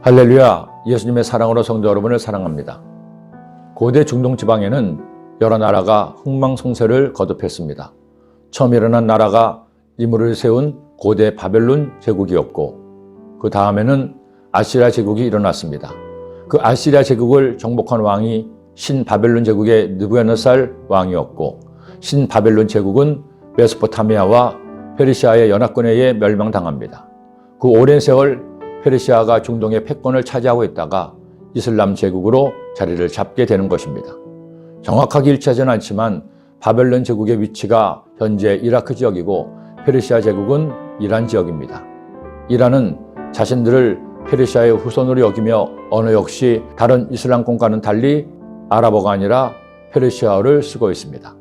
할렐루야, 예수님의 사랑으로 성도 여러분을 사랑합니다. 고대 중동 지방에는 여러 나라가 흥망성쇠를 거듭했습니다. 처음 일어난 나라가 이물을 세운 고대 바벨론 제국이었고, 그 다음에는 아시리아 제국이 일어났습니다. 그 아시리아 제국을 정복한 왕이 신바벨론 제국의 느부갓네살 왕이었고, 신바벨론 제국은 메소포타미아와 페르시아의 연합군에 의해 멸망당합니다. 그 오랜 세월 페르시아가 중동의 패권을 차지하고 있다가 이슬람 제국으로 자리를 잡게 되는 것입니다. 정확하게 일치하지는 않지만 바벨론 제국의 위치가 현재 이라크 지역이고 페르시아 제국은 이란 지역입니다. 이란은 자신들을 페르시아의 후손으로 여기며 언어 역시 다른 이슬람권과는 달리 아랍어가 아니라 페르시아어를 쓰고 있습니다.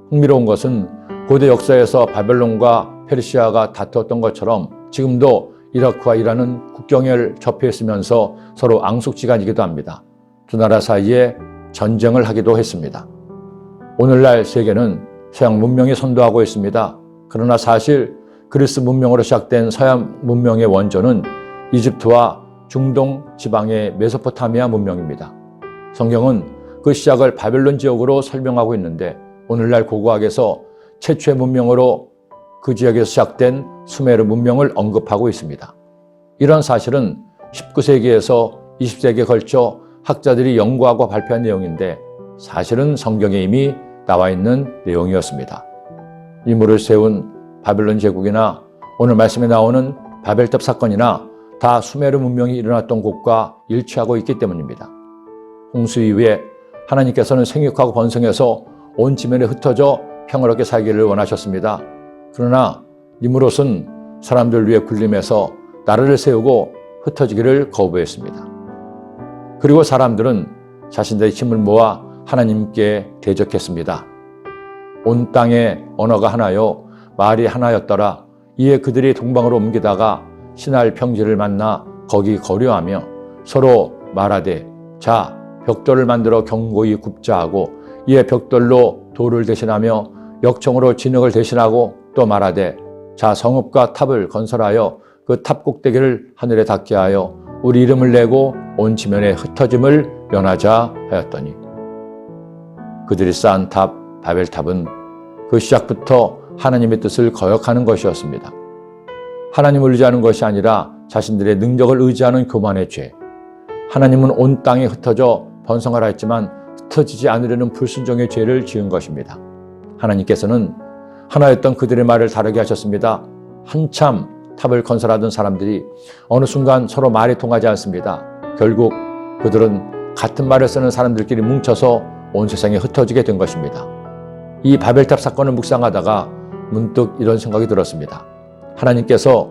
흥미로운 것은 고대 역사에서 바벨론과 페르시아가 다투었던 것처럼 지금도 이라크와 이란은 국경을 접했으면서 서로 앙숙지간이기도 합니다. 두 나라 사이에 전쟁을 하기도 했습니다. 오늘날 세계는 서양 문명이 선도하고 있습니다. 그러나 사실 그리스 문명으로 시작된 서양 문명의 원조는 이집트와 중동 지방의 메소포타미아 문명입니다. 성경은 그 시작을 바벨론 지역으로 설명하고 있는데 오늘날 고고학에서 최초의 문명으로 그 지역에서 시작된 수메르 문명을 언급하고 있습니다. 이런 사실은 19세기에서 20세기에 걸쳐 학자들이 연구하고 발표한 내용인데 사실은 성경에 이미 나와 있는 내용이었습니다. 이물을 세운 바벨론 제국이나 오늘 말씀에 나오는 바벨탑 사건이나 다 수메르 문명이 일어났던 곳과 일치하고 있기 때문입니다. 홍수 이후에 하나님께서는 생육하고 번성해서 온 지면에 흩어져 평화롭게 살기를 원하셨습니다. 그러나 니무롯은 사람들 위해 군림해서 나라를 세우고 흩어지기를 거부했습니다. 그리고 사람들은 자신들의 힘을 모아 하나님께 대적했습니다. 온 땅의 언어가 하나요 말이 하나였더라. 이에 그들이 동방으로 옮기다가 신할 평지를 만나 거기 거류하며 서로 말하되 자 벽돌을 만들어 견고히 굽자 하고 이에 벽돌로 돌을 대신하며 역청으로 진흙을 대신하고 또 말하되 자 성읍과 탑을 건설하여 그 탑 꼭대기를 하늘에 닿게 하여 우리 이름을 내고 온 지면에 흩어짐을 면하자 하였더니 그들이 쌓은 탑 바벨탑은 그 시작부터 하나님의 뜻을 거역하는 것이었습니다. 하나님을 의지하는 것이 아니라 자신들의 능력을 의지하는 교만의 죄. 하나님은 온 땅에 흩어져 번성하라 했지만 흩어지지 않으려는 불순종의 죄를 지은 것입니다. 하나님께서는 하나였던 그들의 말을 다르게 하셨습니다. 한참 탑을 건설하던 사람들이 어느 순간 서로 말이 통하지 않습니다. 결국 그들은 같은 말을 쓰는 사람들끼리 뭉쳐서 온 세상에 흩어지게 된 것입니다. 이 바벨탑 사건을 묵상하다가 문득 이런 생각이 들었습니다. 하나님께서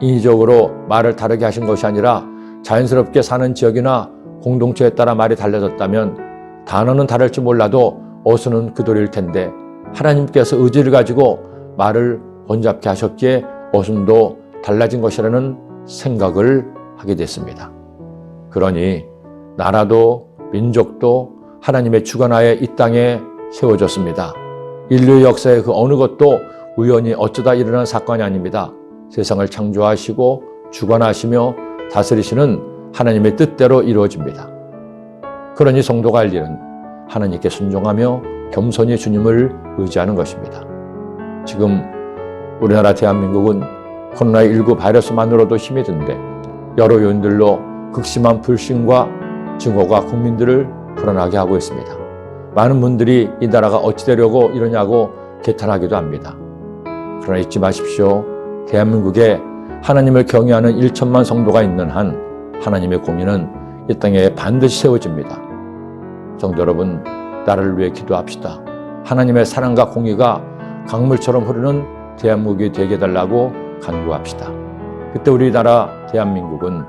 인위적으로 말을 다르게 하신 것이 아니라 자연스럽게 사는 지역이나 공동체에 따라 말이 달라졌다면 단어는 다를지 몰라도 어수는 그 도리일 텐데 하나님께서 의지를 가지고 말을 혼잡게 하셨기에 어순도 달라진 것이라는 생각을 하게 됐습니다. 그러니 나라도 민족도 하나님의 주관하에 이 땅에 세워졌습니다. 인류의 역사의 그 어느 것도 우연히 어쩌다 일어난 사건이 아닙니다. 세상을 창조하시고 주관하시며 다스리시는 하나님의 뜻대로 이루어집니다. 그러니 성도가 할 일은 하나님께 순종하며 겸손히 주님을 의지하는 것입니다. 지금 우리나라 대한민국은 코로나19 바이러스만으로도 힘이 든데 여러 요인들로 극심한 불신과 증오가 국민들을 불안하게 하고 있습니다. 많은 분들이 이 나라가 어찌 되려고 이러냐고 개탄하기도 합니다. 그러나 잊지 마십시오. 대한민국에 하나님을 경외하는 1천만 성도가 있는 한 하나님의 공의는 이 땅에 반드시 세워집니다. 성도 여러분, 나라를 위해 기도합시다. 하나님의 사랑과 공의가 강물처럼 흐르는 대한민국이 되게 해달라고 간구합시다. 그때 우리나라 대한민국은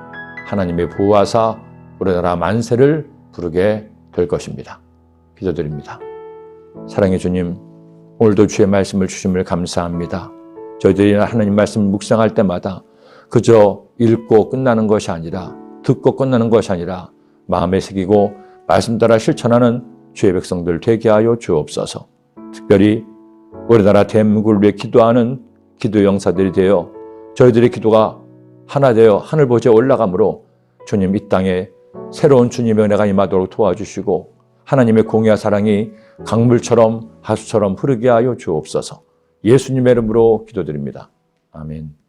하나님의 보호하사 우리나라 만세를 부르게 될 것입니다. 기도드립니다. 사랑의 주님, 오늘도 주의 말씀을 주심을 감사합니다. 저희들이 하나님 말씀을 묵상할 때마다 그저 읽고 끝나는 것이 아니라 듣고 끝나는 것이 아니라 마음에 새기고 말씀 따라 실천하는 주의 백성들 되게 하여 주옵소서. 특별히 우리나라 대한민국을 위해 기도하는 기도 영사들이 되어 저희들의 기도가 하나 되어 하늘 보좌에 올라가므로 주님 이 땅에 새로운 주님의 은혜가 임하도록 도와주시고 하나님의 공의와 사랑이 강물처럼 하수처럼 흐르게 하여 주옵소서. 예수님의 이름으로 기도드립니다. 아멘.